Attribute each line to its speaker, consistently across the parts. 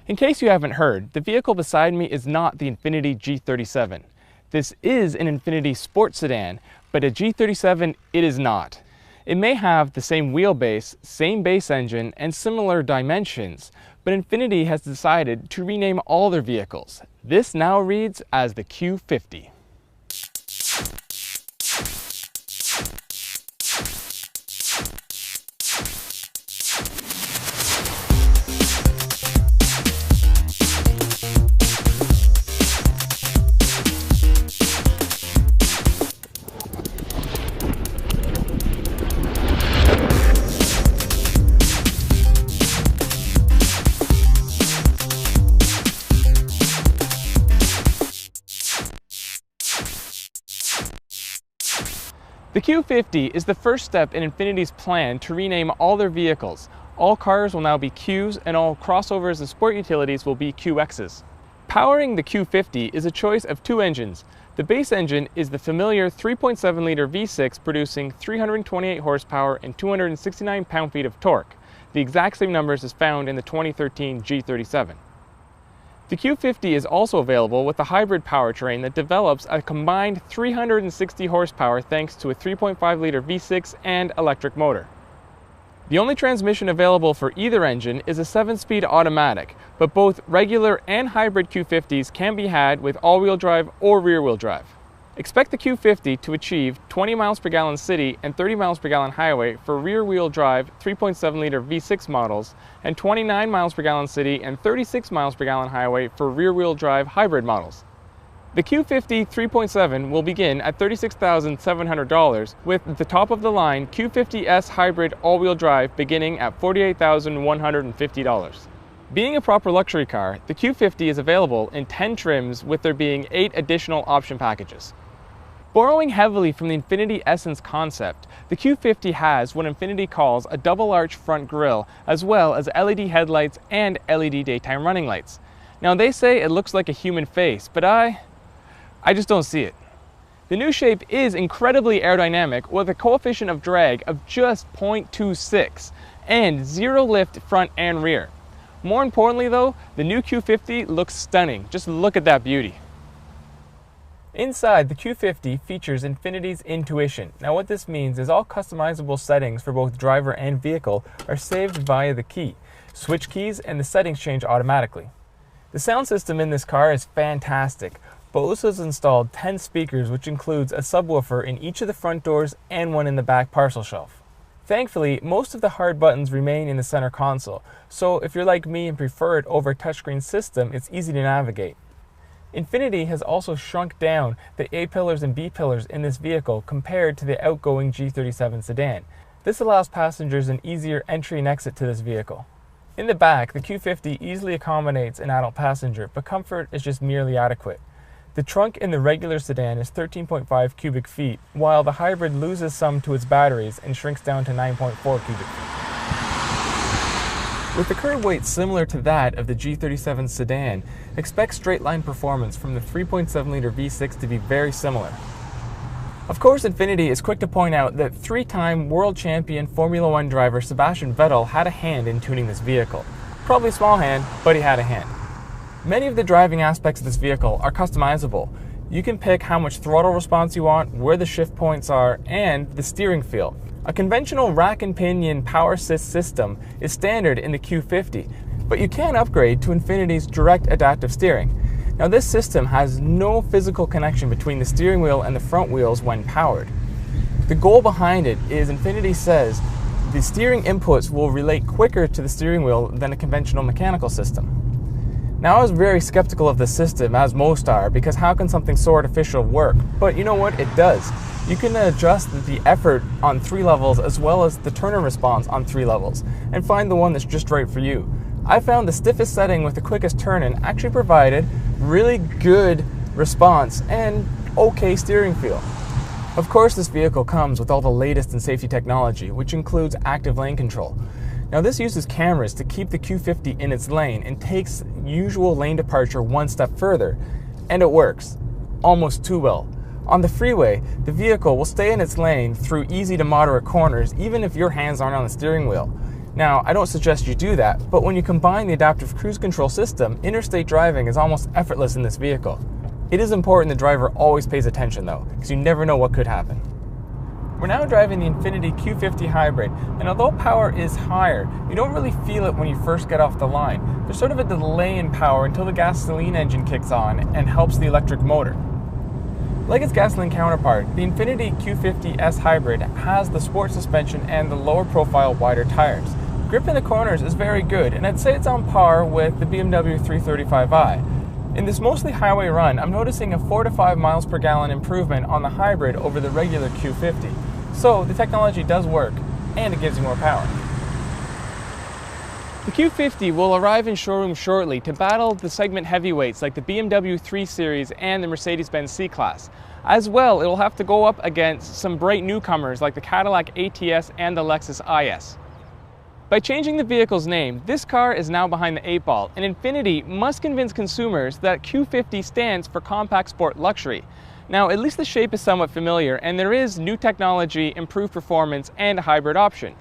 Speaker 1: In case you haven't heard, the vehicle beside me is not the Infiniti G37. This is an Infiniti sports sedan, but a G37 it is not. It may have the same wheelbase, same base engine, and similar dimensions, but Infiniti has decided to rename all their vehicles. This now reads as the Q50. The Q50 is the first step in Infiniti's plan to rename all their vehicles. All cars will now be Qs and all crossovers and sport utilities will be QXs. Powering the Q50 is a choice of two engines. The base engine is the familiar 3.7-liter V6 producing 328 horsepower and 269 pound-feet of torque. The exact same numbers as found in the 2013 G37. The Q50 is also available with a hybrid powertrain that develops a combined 360 horsepower thanks to a 3.5-liter V6 and electric motor. The only transmission available for either engine is a 7-speed automatic, but both regular and hybrid Q50s can be had with all-wheel drive or rear-wheel drive. Expect the Q50 to achieve 20 miles per gallon city and 30 miles per gallon highway for rear-wheel drive 3.7-liter V6 models and 29 miles per gallon city and 36 miles per gallon highway for rear-wheel drive hybrid models. The Q50 3.7 will begin at $36,700 with the top-of-the-line Q50S hybrid all-wheel drive beginning at $48,150. Being a proper luxury car, the Q50 is available in 10 trims with there being 8 additional option packages. Borrowing heavily from the Infiniti Essence concept, the Q50 has what Infiniti calls a double-arch front grille, as well as LED headlights and LED daytime running lights. Now they say it looks like a human face, but I just don't see it. The new shape is incredibly aerodynamic with a coefficient of drag of just 0.26 and zero lift front and rear. More importantly though, the new Q50 looks stunning. Just look at that beauty. Inside, the Q50 features Infiniti's Intuition. Now what this means is all customizable settings for both driver and vehicle are saved via the key, switch keys, and the settings change automatically. The sound system in this car is fantastic. Bose has installed 10 speakers, which includes a subwoofer in each of the front doors and one in the back parcel shelf. Thankfully, most of the hard buttons remain in the center console, so if you're like me and prefer it over a touchscreen system, it's easy to navigate. Infiniti has also shrunk down the A-pillars and B-pillars in this vehicle compared to the outgoing G37 sedan. This allows passengers an easier entry and exit to this vehicle. In the back, the Q50 easily accommodates an adult passenger, but comfort is just merely adequate. The trunk in the regular sedan is 13.5 cubic feet, while the hybrid loses some to its batteries and shrinks down to 9.4 cubic feet. With the curb weight similar to that of the G37 sedan, expect straight-line performance from the 3.7-liter V6 to be very similar. Of course, Infiniti is quick to point out that 3-time world champion Formula One driver Sebastian Vettel had a hand in tuning this vehicle. Probably a small hand, but he had a hand. Many of the driving aspects of this vehicle are customizable. You can pick how much throttle response you want, where the shift points are, and the steering feel. A conventional rack and pinion power assist system is standard in the Q50, but you can upgrade to Infiniti's direct adaptive steering. Now this system has no physical connection between the steering wheel and the front wheels when powered. The goal behind it is Infiniti says the steering inputs will relate quicker to the steering wheel than a conventional mechanical system. Now I was very skeptical of the system, as most are, because how can something so artificial work? But you know what? It does. You can adjust the effort on 3 levels as well as the turn response on 3 levels and find the one that's just right for you. I found the stiffest setting with the quickest turn-in actually provided really good response and okay steering feel. Of course, this vehicle comes with all the latest in safety technology, which includes active lane control. Now this uses cameras to keep the Q50 in its lane and takes usual lane departure one step further, and it works almost too well. On the freeway, the vehicle will stay in its lane through easy to moderate corners even if your hands aren't on the steering wheel. Now, I don't suggest you do that, but when you combine the adaptive cruise control system, interstate driving is almost effortless in this vehicle. It is important the driver always pays attention though, because you never know what could happen. We're now driving the Infiniti Q50 hybrid, and although power is higher, you don't really feel it when you first get off the line. There's sort of a delay in power until the gasoline engine kicks on and helps the electric motor. Like its gasoline counterpart, the Infiniti Q50S hybrid has the sport suspension and the lower profile wider tires. Grip in the corners is very good, and I'd say it's on par with the BMW 335i. In this mostly highway run, I'm noticing a 4 to 5 miles per gallon improvement on the hybrid over the regular Q50. So the technology does work, and it gives you more power. The Q50 will arrive in showroom shortly to battle the segment heavyweights like the BMW 3 Series and the Mercedes-Benz C-Class. As well, it will have to go up against some bright newcomers like the Cadillac ATS and the Lexus IS. By changing the vehicle's name, this car is now behind the 8 ball, and Infiniti must convince consumers that Q50 stands for compact sport luxury. Now, at least the shape is somewhat familiar, and there is new technology, improved performance, and a hybrid option.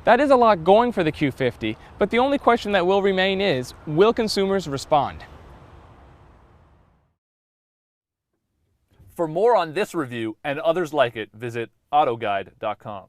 Speaker 1: That is a lot going for the Q50, but the only question that will remain is, will consumers respond?
Speaker 2: For more on this review and others like it, visit autoguide.com.